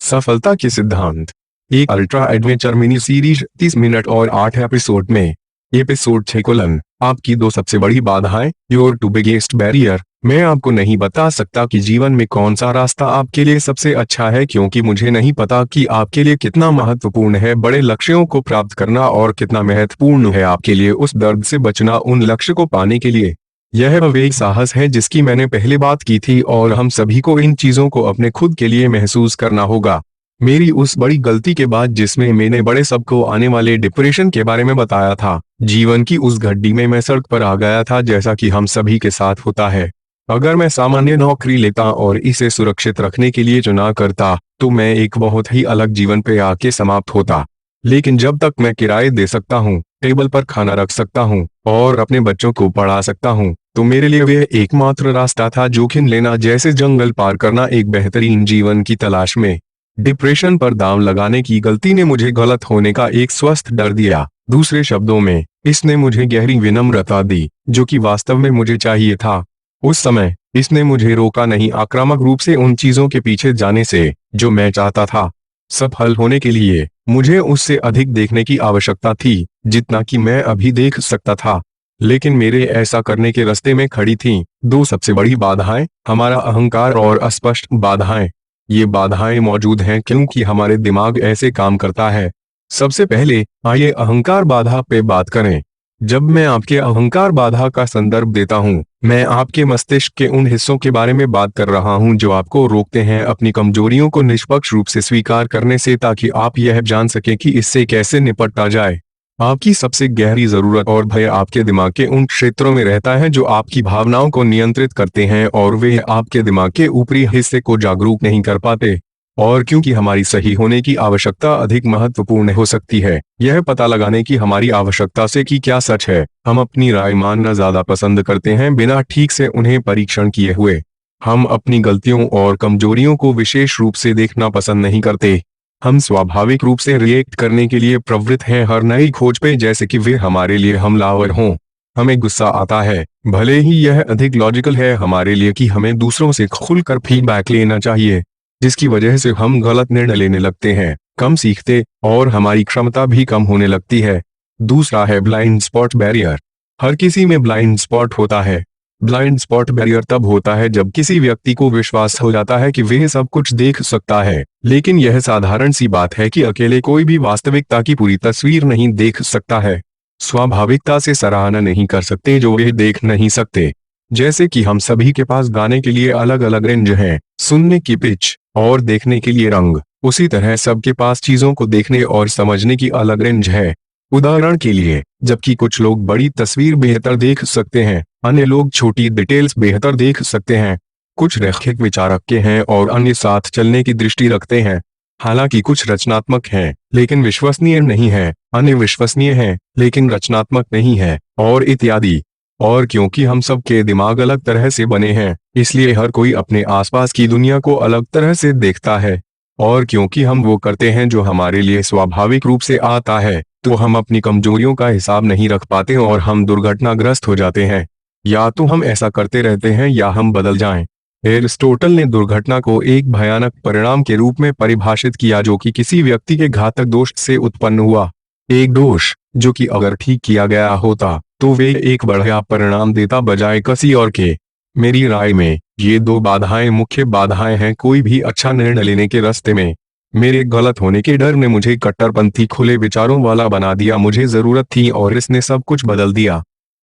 सफलता के सिद्धांत। एक ultra adventure mini series 30 minute और 8 एपिसोड में। एपिसोड 6 कोलन आपकी दो सबसे बड़ी बाधाएं, योर टू बिगेस्ट बैरियर। मैं आपको नहीं बता सकता कि जीवन में कौन सा रास्ता आपके लिए सबसे अच्छा है, क्योंकि मुझे नहीं पता कि आपके लिए कितना महत्वपूर्ण है बड़े लक्ष्यों को प्राप्त करना और कितना महत्वपूर्ण है आपके लिए उस दर्द से बचना उन लक्ष्य को पाने के लिए। यह विवेक साहस है जिसकी मैंने पहले बात की थी, और हम सभी को इन चीजों को अपने खुद के लिए महसूस करना होगा। मेरी उस बड़ी गलती के बाद जिसमें मैंने बड़े सबको आने वाले डिप्रेशन के बारे में बताया था, जीवन की उस घड्डी में मैं सड़क पर आ गया था, जैसा कि हम सभी के साथ होता है। अगर मैं सामान्य नौकरी लेता और इसे सुरक्षित रखने के लिए चुना करता तो मैं एक बहुत ही अलग जीवन पे आके समाप्त होता। लेकिन जब तक मैं किराए दे सकता हूँ, टेबल पर खाना रख सकता हूँ और अपने बच्चों को पढ़ा सकता हूँ, तो मेरे लिए वह एकमात्र रास्ता था। जोखिम लेना जैसे जंगल पार करना एक बेहतरीन जीवन की तलाश में। डिप्रेशन पर दांव लगाने की गलती ने मुझे गलत होने का एक स्वस्थ डर दिया। दूसरे शब्दों में, इसने मुझे गहरी विनम्रता दी, जो कि वास्तव में मुझे चाहिए था। उस समय इसने मुझे रोका नहीं आक्रामक रूप से उन चीजों के पीछे जाने से जो मैं चाहता था। सफल होने के लिए मुझे उससे अधिक देखने की आवश्यकता थी जितना कि मैं अभी देख सकता था। लेकिन मेरे ऐसा करने के रास्ते में खड़ी थीं दो सबसे बड़ी बाधाएं, हमारा अहंकार और अस्पष्ट बाधाएं। ये बाधाएं मौजूद हैं क्योंकि हमारे दिमाग ऐसे काम करता है। सबसे पहले आइए अहंकार बाधा पे बात करें। जब मैं आपके अहंकार बाधा का संदर्भ देता हूँ, मैं आपके मस्तिष्क के उन हिस्सों के बारे में बात कर रहा हूँ जो आपको रोकते हैं अपनी कमजोरियों को निष्पक्ष रूप से स्वीकार करने से, ताकि आप यह जान सकें कि इससे कैसे निपटा जाए। आपकी सबसे गहरी जरूरत और भय आपके दिमाग के उन क्षेत्रों में रहता है जो आपकी भावनाओं को नियंत्रित करते हैं, और वे आपके दिमाग के ऊपरी हिस्से को जागरूक नहीं कर पाते। और क्योंकि हमारी सही होने की आवश्यकता अधिक महत्वपूर्ण हो सकती है यह पता लगाने की हमारी आवश्यकता से कि क्या सच है, हम अपनी राय मानना ज्यादा पसंद करते हैं बिना ठीक से उन्हें परीक्षण किए हुए। हम अपनी गलतियों और कमजोरियों को विशेष रूप से देखना पसंद नहीं करते। हम स्वाभाविक रूप से रिएक्ट करने के लिए प्रवृत्त हैं हर नई खोज पे, जैसे कि वे हमारे लिए हमलावर हों। हमें गुस्सा आता है, भले ही यह अधिक लॉजिकल है हमारे लिए कि हमें दूसरों से खुलकर फीडबैक लेना चाहिए, जिसकी वजह से हम गलत निर्णय लेने लगते हैं, कम सीखते और हमारी क्षमता भी कम होने लगती है। दूसरा है ब्लाइंड स्पॉट बैरियर। हर किसी में ब्लाइंड स्पॉट होता है। ब्लाइंड स्पॉट बैरियर तब होता है जब किसी व्यक्ति को विश्वास हो जाता है कि वह सब कुछ देख सकता है, लेकिन यह साधारण सी बात है कि अकेले कोई भी वास्तविकता की पूरी तस्वीर नहीं देख सकता है, स्वाभाविकता से सराहना नहीं कर सकते जो वे देख नहीं सकते। जैसे कि हम सभी के पास गाने के लिए अलग अलग रेंज है, सुनने की पिच और देखने के लिए रंग, उसी तरह सबके पास चीजों को देखने और समझने की अलग रेंज है। उदाहरण के लिए, जबकि कुछ लोग बड़ी तस्वीर बेहतर देख सकते हैं, अन्य लोग छोटी डिटेल्स बेहतर देख सकते हैं। कुछ रैखिक विचारक के हैं और अन्य साथ चलने की दृष्टि रखते हैं। हालांकि कुछ रचनात्मक हैं लेकिन विश्वसनीय नहीं है, अन्य विश्वसनीय हैं लेकिन रचनात्मक नहीं है, और इत्यादि। और क्योंकि हम सब के दिमाग अलग तरह से बने हैं, इसलिए हर कोई अपने आसपास की दुनिया को अलग तरह से देखता है। और क्योंकि हम वो करते हैं जो हमारे लिए स्वाभाविक रूप से आता है, तो हम अपनी कमजोरियों का हिसाब नहीं रख पाते और हम दुर्घटनाग्रस्त हो जाते हैं। या तो हम ऐसा करते रहते हैं या हम बदल जाएं। एरिस्टोटल ने दुर्घटना को एक भयानक परिणाम के रूप में परिभाषित किया जो कि किसी व्यक्ति के घातक दोष से उत्पन्न हुआ। एक दोष जो कि अगर ठीक किया गया होता तो वे एक बढ़िया परिणाम देता बजाय किसी और के। मेरी राय में ये दो बाधाएं मुख्य बाधाएं हैं कोई भी अच्छा निर्णय लेने के रास्ते में। मेरे गलत होने के डर ने मुझे कट्टरपंथी खुले विचारों वाला बना दिया। मुझे जरूरत थी और इसने सब कुछ बदल दिया।